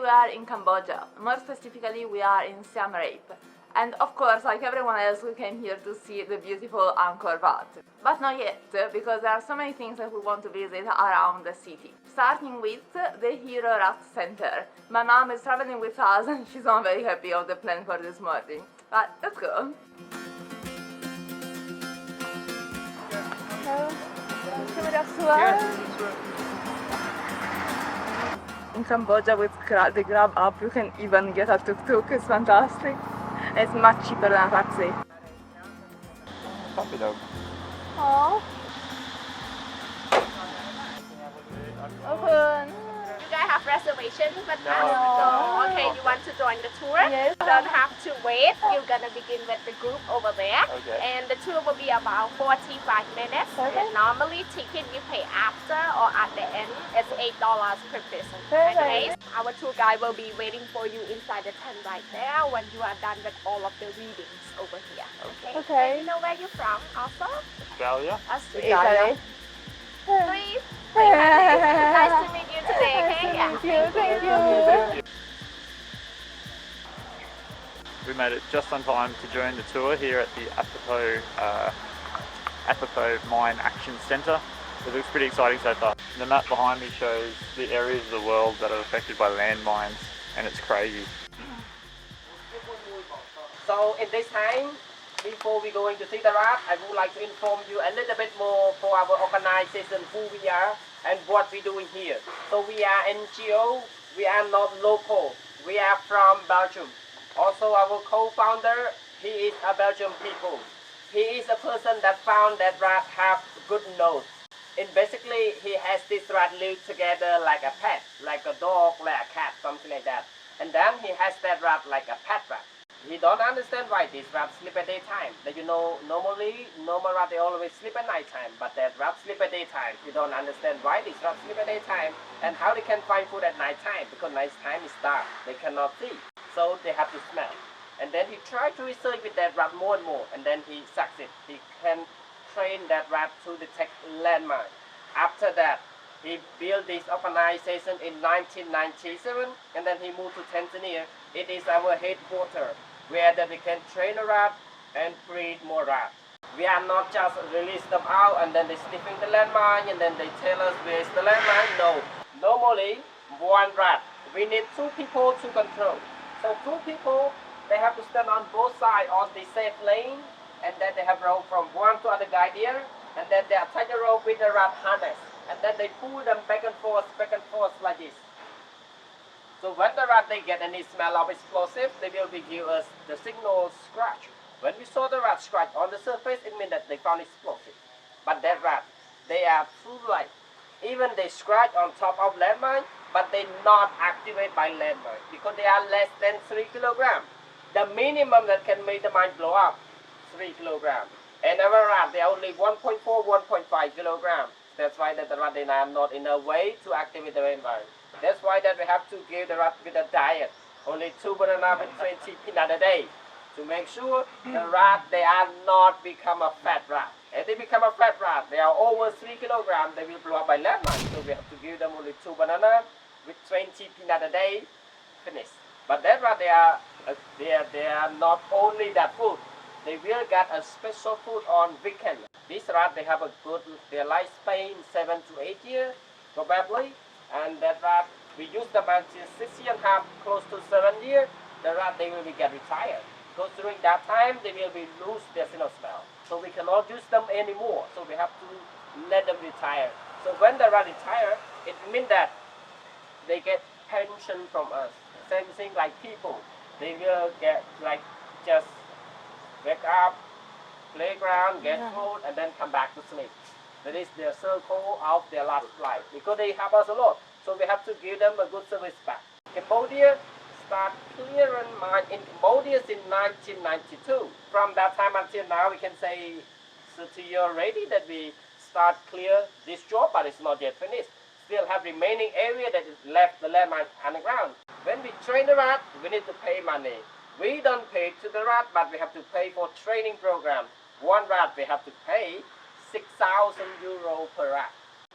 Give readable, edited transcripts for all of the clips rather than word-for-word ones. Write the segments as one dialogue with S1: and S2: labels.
S1: are in Cambodia. More specifically, we are in Siem Reap. And of course, like everyone else, we came here to see the beautiful Angkor Wat. But not yet, because there are so many things that we want to visit around the city. Starting with the Hero Rat Center. My mom is traveling with us and she's not very happy of the plan for this morning. But let's go. In Cambodia with the Grab app you can even get a tuk-tuk, it's fantastic. It's much cheaper than a taxi.
S2: Puppy dog.
S1: Oh. Open.
S3: You guys have reservations with
S2: No,
S3: us?
S2: no.
S3: Okay, you want to join the tour?
S1: Yes.
S3: You don't have to wait. You're gonna begin with the group over there.
S2: Okay.
S3: And the tour will be about 45 minutes.
S1: Okay.
S3: And normally ticket you pay after or at the end. It's $8 per person.
S1: Perfect.
S3: Okay. Our tour guide will be waiting for you inside the tent right there when you are done with all of the readings over here. Okay.
S1: Okay.
S3: And you know where you're from also?
S2: Australia.
S3: Australia. Please. Nice to meet you today. Okay.
S1: Thank you.
S2: We made it just on time to join the tour here at the Apropos Mine Action Centre. It looks pretty exciting so far. The map behind me shows the areas of the world that are affected by landmines, and it's crazy.
S4: So in this time, before we going to see the rat, I would like to inform you a little bit more for our organization, who we are and what we're doing here. So we are NGO, we are not local, we are from Belgium. Also our co-founder, he is a Belgian people. He is a person that found that rat have good nose. And basically he has this rat live together like a pet, like a dog, like a cat, something like that. And then he has that rat like a pet rat. He don't understand why this rat sleep at daytime. That you know, normal rat they always sleep at night time, but that rat sleep at daytime. You don't understand why this rat sleep at daytime and how they can find food at night time, because night time is dark. They cannot see, so they have to smell. And then he tried to research with that rat more and more, and then he succeeded. He can train that rat to detect landmine. After that, he built this organization in 1997, and then he moved to Tanzania. It is our headquarters, where that we can train a rat and breed more rats. We are not just release them out and then they sniffing the landmine and then they tell us where is the landmine. No. Normally, one rat, we need two people to control. So two people, they have to stand on both sides on the safe lane, and then they have rope from one to other guy there, and then they attach the rope with the rat harness, and then they pull them back and forth like this. So when the rat they get any smell of explosive, they will give us the signal scratch. When we saw the rat scratch on the surface, it means that they found explosive. But that rat, they are true life. Even they scratch on top of landmine, but they not activate by landmine because they are less than 3 kilograms. The minimum that can make the mine blow up, 3 kilograms. And our rat, they are only 1.4, 1.5 kilograms. That's why that the rat they are not in a way to activate the landmine. That's why that we have to give the rat with a diet. Only 2 bananas with 20 peanuts a day. To make sure the rat, they are not become a fat rat. If they become a fat rat, they are over 3 kilograms, they will blow up by landmine. So we have to give them only 2 bananas with 20 peanuts a day, finish. But that rat, they are not only that food. They will get a special food on weekend. This rat, they have a good, their lifespan 7 to 8 years, probably. And that rat, we use them until 6 years and a half, close to 7 years. The rat, they will get retired. Because during that time, they will be lose their sense of smell. So we cannot use them anymore. So we have to let them retire. So when the rat retire, it means that they get pension from us. Same thing like people. They will get like just wake up, playground, get food, and then come back to sleep. That is their circle of their last life. Because they help us a lot. So we have to give them a good service back. Cambodia start clearing mine in Cambodia in 1992. From that time until now, we can say 30 years already that we start clear this job, but it's not yet finished. Still have remaining area that is left the landmine underground. When we train the rat, we need to pay money. We don't pay to the rat, but we have to pay for training program. One rat, we have to pay 6,000 euro per rat.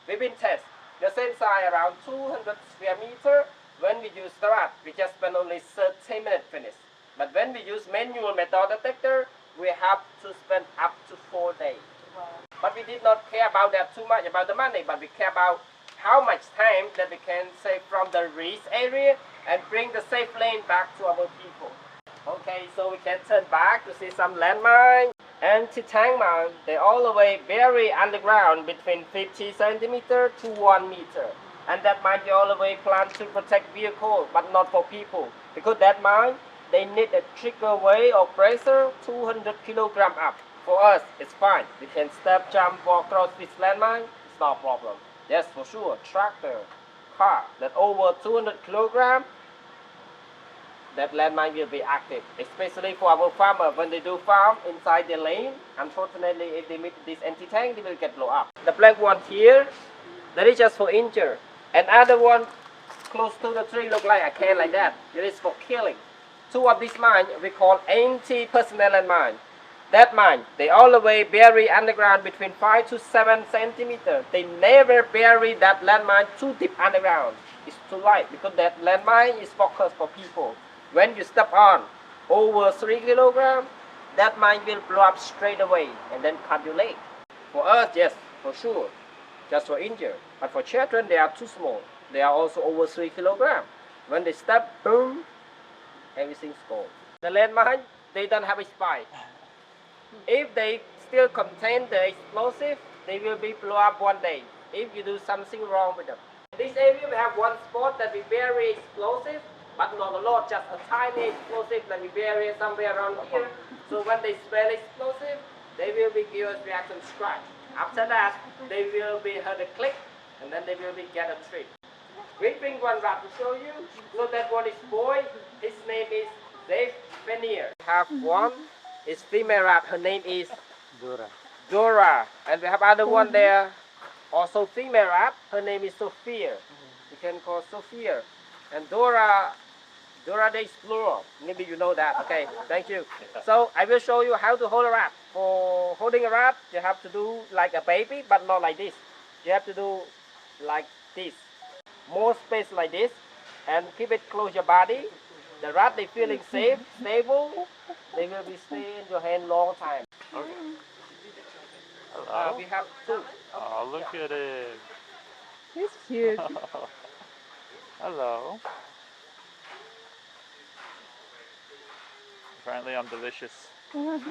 S4: We've been tested. The same size around 200 square meter when we use Tarat, we just spend only 30 minutes finish. But when we use manual metal detector, we have to spend up to 4 days. But we did not care about that too much, about the money, but we care about how much time that we can save from the risk area and bring the safe lane back to our people. Okay, so we can turn back to see some landmine. Anti-tank mine, they all the way buried underground between 50 centimeter to 1 meter. And that mine they all the way planned to protect vehicles, but not for people. Because that mine, they need a trigger weight or pressure 200 kilogram up. For us, it's fine. We can step, jump, walk across this landmine. It's not a problem. Yes, for sure. Tractor, car that over 200 kilogram, that landmine will be active, especially for our farmer when they do farm inside the lane. Unfortunately, if they meet this anti-tank, they will get blown up. The black one here, that is just for injury. And other one close to the tree look like a can like that. It is for killing. Two of these mines we call anti-personnel landmine. That mine, they all the way bury underground between 5 to 7 centimeters. They never bury that landmine too deep underground. It's too light because that landmine is focused for people. When you step on over 3 kilograms, that mine will blow up straight away and then cut your leg. For us, yes, for sure, just for injury. But for children, they are too small. They are also over 3 kilograms. When they step, boom, everything's gone. The landmine, they don't have a spine. If they still contain the explosive, they will be blown up one day if you do something wrong with them. In this area, we have one spot that we bury explosive, but not a lot, just a tiny explosive that we bury somewhere around here. So when they smell explosive, they will be given reaction scratch. After that, they will be heard a click, and then they will be get a treat. We bring one rat to show you. So that one is boy. His name is Dave Phare. We have one. It's female rat. Her name is Dora. And we have other one there. Also female rat. Her name is Sophia. You can call Sophia. And Dora the Explorer. Maybe you know that. Okay, thank you. So I will show you how to hold a rat. For holding a rat, you have to do like a baby, but not like this. You have to do like this. More space like this. And keep it close your body. The rat, they feeling safe, stable. They will be stay in your hand long time.
S2: Okay. Hello.
S4: We have two.
S2: Oh, look at him.
S1: He's cute.
S2: Hello. Apparently I'm delicious. Oh,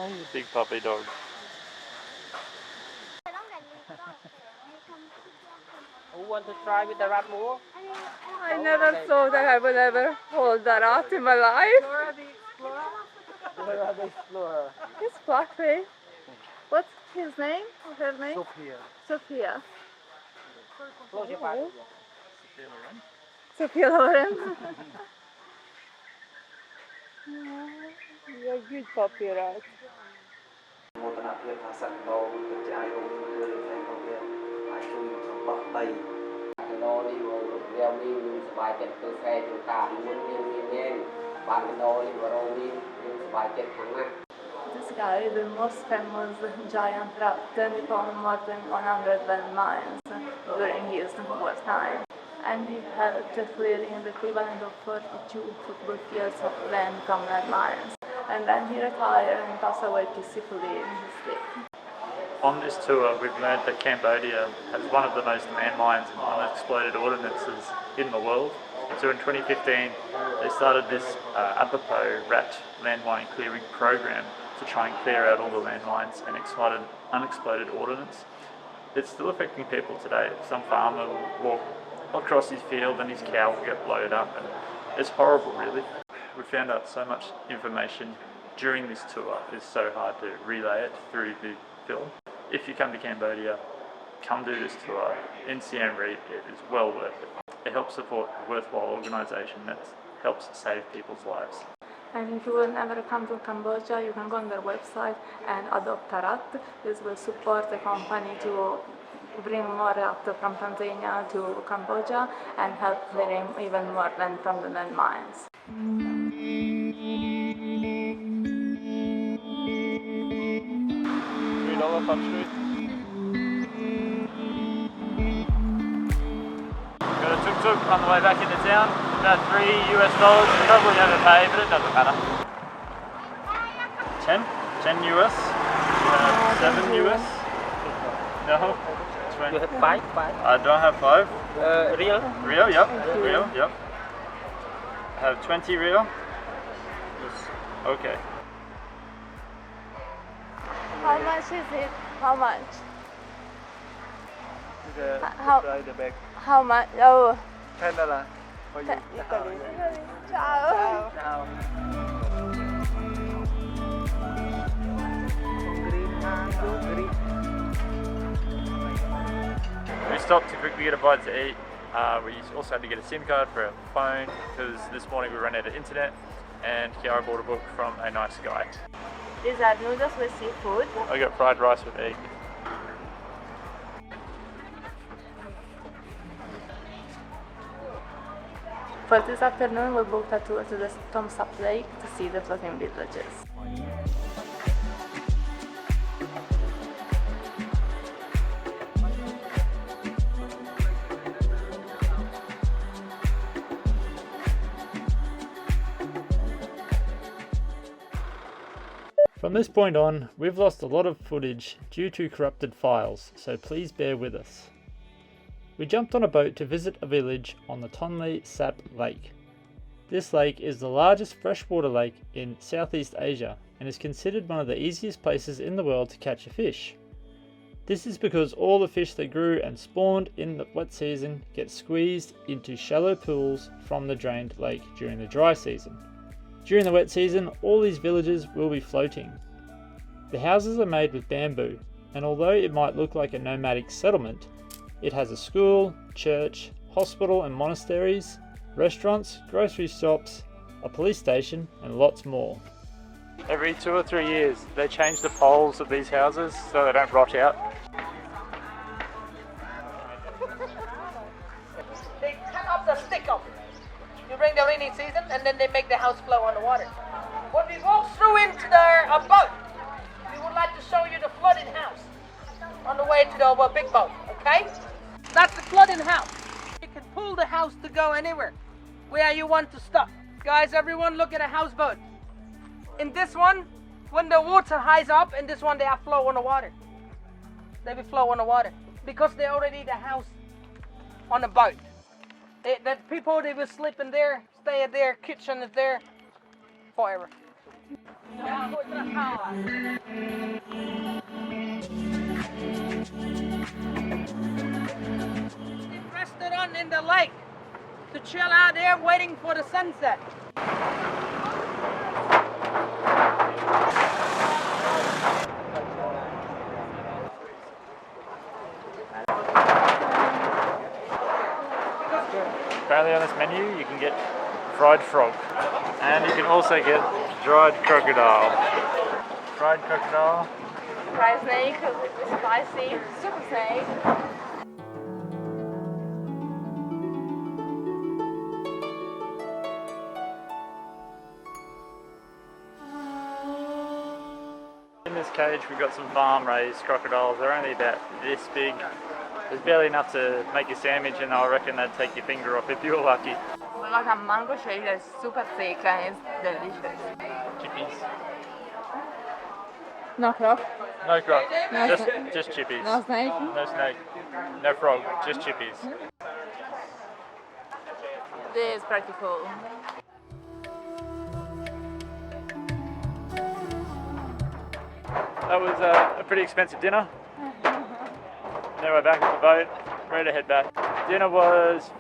S2: you big puppy dog.
S4: Who want to try with the rat more?
S1: I never thought that I would ever hold a rat in my life.
S4: Dora the Explorer.
S1: He's fluffy. What's his name? Or her name?
S4: Sophia.
S1: Sophia.
S4: Close your body.
S1: Sophia Loren. You're a good puppy rat. This guy is the most famous giant rat, and he found more than 100 landmines during his wartime. And he helped clearing the equivalent of 42 football fields of land from landmines. And then he retired and passed away peacefully in his sleep.
S2: On this tour, we've learned that Cambodia has one of the most landmines and unexploded ordinances in the world. So in 2015, they started this apropos rat landmine clearing program to try and clear out all the landmines and unexploded ordnance. It's still affecting people today. Some farmer will walk across his field and his cow will get blown up, and it's horrible, really. We found out so much information during this tour. It's so hard to relay it through the film. If you come to Cambodia, come do this tour in Siem Reap. It is well worth it. It helps support a worthwhile organisation that helps save people's lives.
S1: And if you will never come to Cambodia, you can go on their website and adopt a rat. This will support the company to bring more rat from Tanzania to Cambodia and help clearing even more land from the landmines.
S2: tuk-tuk on the way back into town. About $3 US. Probably overpaid, but it doesn't matter. 10? 10 US? 7 US? No? 20.
S4: You have five?
S2: I don't have 5.
S4: Real?
S2: Real, yep. Real, yep. I have 20 real?
S4: Yes.
S2: Okay.
S1: How much is it? How much?
S5: How? The bag.
S1: How much? Oh.
S5: $10 for you.
S1: Ciao.
S5: Now.
S2: We stopped to quickly get a bite to eat. We also had to get a SIM card for our phone because this morning we ran out of internet, and Chiara bought a book from a nice guy.
S1: These are noodles with seafood.
S2: I got fried rice with egg.
S1: For this afternoon, we booked a tour to the Tonle Sap Lake to see the floating villages.
S2: From this point on, we've lost a lot of footage due to corrupted files, so please bear with us. We jumped on a boat to visit a village on the Tonle Sap Lake. This lake is the largest freshwater lake in Southeast Asia and is considered one of the easiest places in the world to catch a fish. This is because all the fish that grew and spawned in the wet season get squeezed into shallow pools from the drained lake during the dry season. During the wet season, all these villages will be floating. The houses are made with bamboo, and although it might look like a nomadic settlement, it has a school, church, hospital and monasteries, restaurants, grocery shops, a police station, and lots more. Every 2 or 3 years, they change the poles of these houses so they don't rot out.
S4: They cut off the stick off during the rainy season, and then they make the house flow on the water. When we walk through into a boat, we would like to show you the flooding house on the way to the big boat, okay? That's the flooding house. You can pull the house to go anywhere where you want to stop. Guys, everyone look at a houseboat. In this one, when the water highs up, in this one they are flow on the water. They will flow on the water because they already the house on the boat. The people, they will sleep in there, stay in there, kitchen is there, forever. Restaurant in the lake to chill out there waiting for the sunset.
S2: Apparently on this menu you can get fried frog, and you can also get dried crocodile. Fried crocodile.
S1: Fried snake, spicy, super snake.
S2: In this cage we've got some farm-raised crocodiles. They're only about this big. There's barely enough to make a sandwich, and I reckon they'd take your finger off if you were lucky.
S1: We got a mango shake that's super thick and it's delicious.
S2: Chippies.
S1: No croc,
S2: No croc.
S1: No
S2: Just chippies.
S1: no snake.
S2: No snake. No frog. Just chippies.
S1: This is pretty cool.
S2: That was a pretty expensive dinner. Now we're back at the boat, ready to head back. Dinner was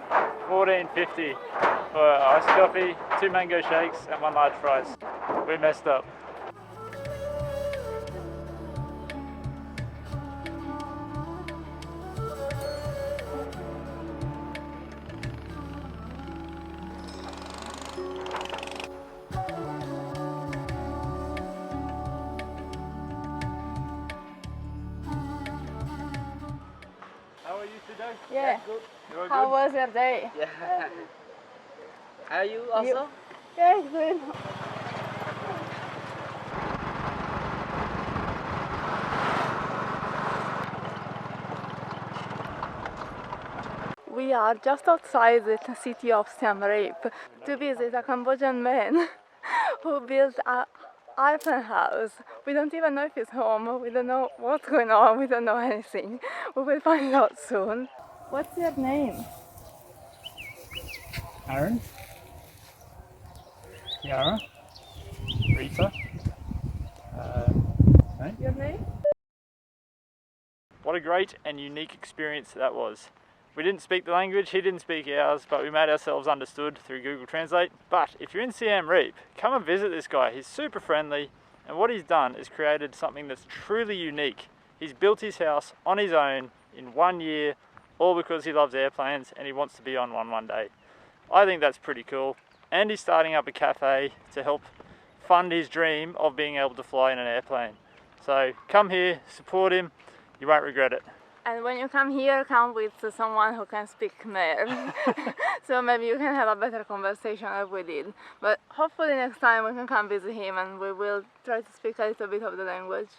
S2: $14.50 for iced coffee, 2 mango shakes and 1 large fries. We messed up. How are you today?
S1: Yeah.
S4: Good.
S2: You all
S1: How
S2: good?
S1: was your day?
S4: Yeah. Are you also?
S1: Yeah, it's good. We are just outside the city of Siem Reap to visit a Cambodian man who built a aeroplane house. We don't even know if he's home, we don't know what's going on, we don't know anything. We will find out soon. What's your name?
S2: Aaron, Chiara, Rita.
S1: Your name?
S2: What a great and unique experience that was. We didn't speak the language, he didn't speak ours, but we made ourselves understood through Google Translate. But if you're in Siem Reap, come and visit this guy. He's super friendly, and what he's done is created something that's truly unique. He's built his house on his own in 1 year, all because he loves airplanes and he wants to be on one day. I think that's pretty cool. And he's starting up a cafe to help fund his dream of being able to fly in an airplane. So come here, support him, you won't regret it.
S1: And when you come here, come with someone who can speak Khmer. So maybe you can have a better conversation as we did. But hopefully next time we can come visit him and we will try to speak a little bit of the language.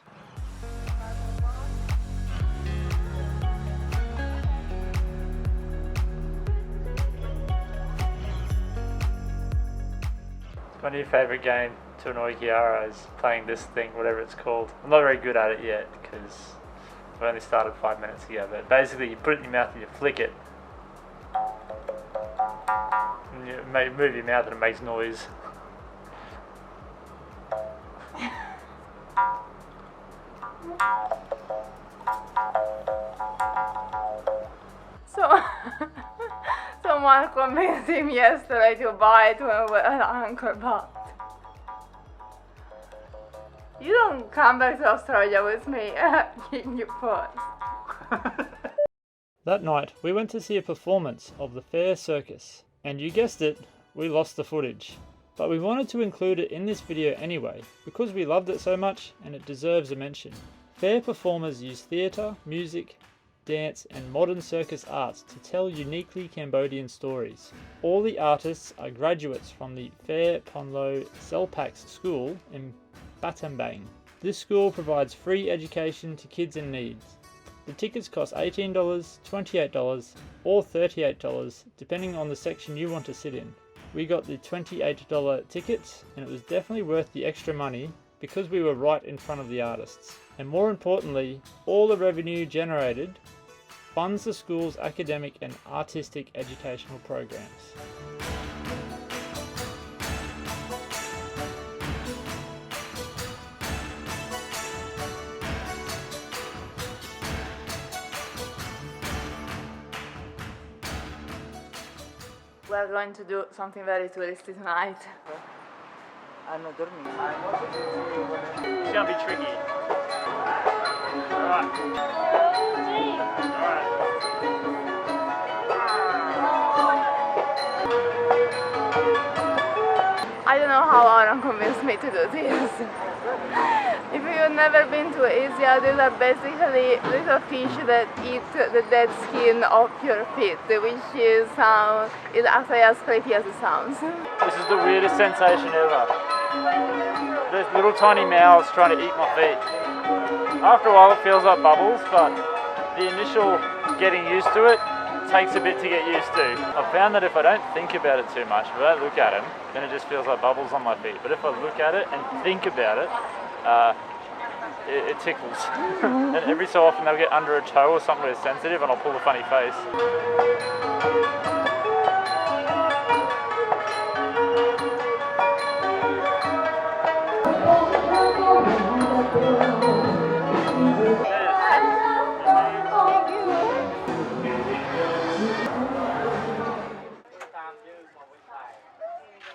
S2: My new favourite game to annoy Chiara is playing this thing, whatever it's called. I'm not very good at it yet because we only started 5 minutes ago, but basically you put it in your mouth and you flick it. And you move your mouth and it makes noise.
S1: So, someone convinced him yesterday to buy it when we were at Angkor Wat. You don't come back to Australia with me in your purse.
S2: That night we went to see a performance of the Phare Circus, and you guessed it, we lost the footage. But we wanted to include it in this video anyway, because we loved it so much and it deserves a mention. Phare performers use theatre, music, dance and modern circus arts to tell uniquely Cambodian stories. All the artists are graduates from the Phare Tonle Sap Lake school in Battambang. This school provides free education to kids in need. The tickets cost $18, $28 or $38 depending on the section you want to sit in. We got the $28 tickets and it was definitely worth the extra money because we were right in front of the artists. And more importantly, all the revenue generated funds the school's academic and artistic educational programs.
S1: We're going to do something very touristy tonight.
S2: It's gonna be tricky. Alright.
S1: I don't know how Aaron convinced me to do this. If you've never been to Asia, these are basically little fish that eat the dead skin of your feet, which is actually as creepy as it sounds.
S2: This is the weirdest sensation ever. There's little tiny mouths trying to eat my feet. After a while it feels like bubbles, but the initial getting used to it takes a bit to get used to. I've found that if I don't think about it too much, if I don't look at them, then it just feels like bubbles on my feet. But if I look at it and think about it, it tickles. And every so often they'll get under a toe or something that's sensitive and I'll pull a funny face.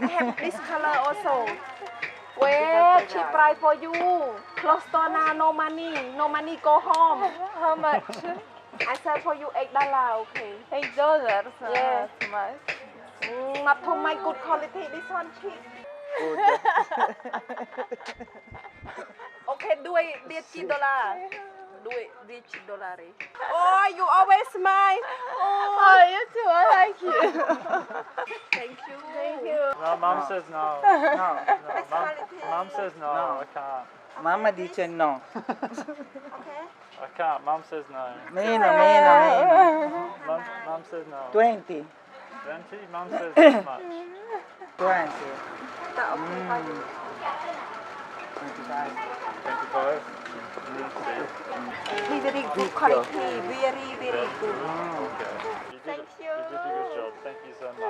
S3: I have this color also. Where cheap price for you? Close store now, no money go home.
S1: How much?
S3: I sell for you $8, okay?
S1: $8?
S3: Yeah.
S1: Not much.
S3: Not too much good quality, this one cheap. Okay, do it $10. Do it $10. Oh, you always smile.
S1: Oh, you too, I like you.
S3: Thank you.
S1: Thank you.
S2: No, Mum says no.
S5: No.
S2: Mum says no, I can't.
S5: Mama dice no.
S3: Okay.
S2: I can't. Mum says no.
S6: Meno.
S2: Mum says no.
S6: 20.
S2: 20? Mum says this much.
S6: 20.
S2: 25?
S3: Very good quality, very good.
S2: Okay.
S3: Thank you.
S2: You did a good job. Thank you so much.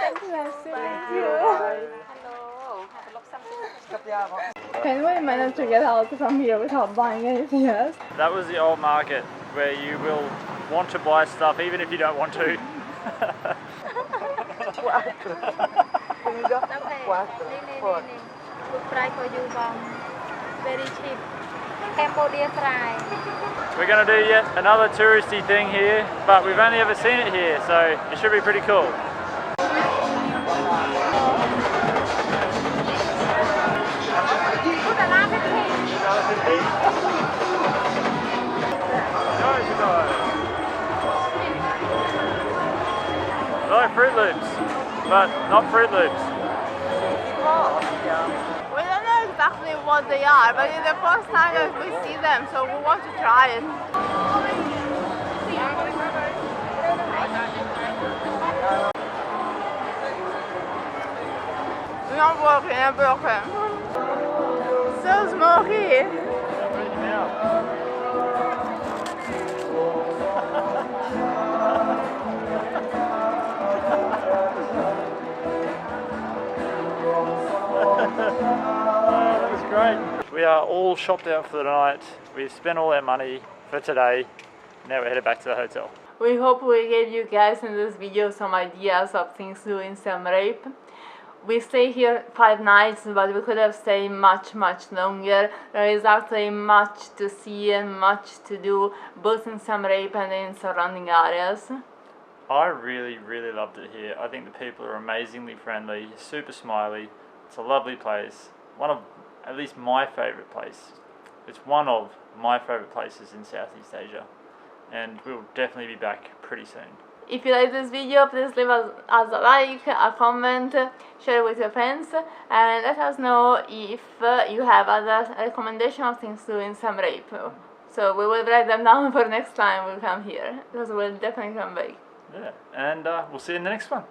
S3: Thank you. Hello. Have a look something.
S1: Can we manage to get out from here without buying anything else?
S2: That was the old market where you will want to buy stuff even if you don't want to.
S3: Good price for you, Bong. Very cheap. Cambodia fry.
S2: We're going to do yet another touristy thing here, but we've only ever seen it here, so it should be pretty cool. Like Fruit Loops, but not Fruit Loops.
S1: We don't know exactly what they are, but it's the first time that we see them, so we want to try it. It's not working, it's broken. So smoky.
S2: That was great. We are all shopped out for the night. We've spent all our money for today. Now we're headed back to the hotel.
S1: We hope we gave you guys in this video some ideas of things to do in Siem Reap. We stay here 5 nights, but we could have stayed much longer. There is actually much to see and much to do, both in Siem Reap and in surrounding areas.
S2: I really loved it here. I think the people are amazingly friendly, super smiley. It's a lovely place. One of, at least my favourite place. It's one of my favourite places in Southeast Asia. And we'll definitely be back pretty soon.
S1: If you like this video, please leave us a like, a comment, share it with your friends, and let us know if you have other recommendations of things to do in Siem Reap. So we will write them down for next time we'll come here, because we'll definitely come back.
S2: Yeah, and we'll see you in the next one.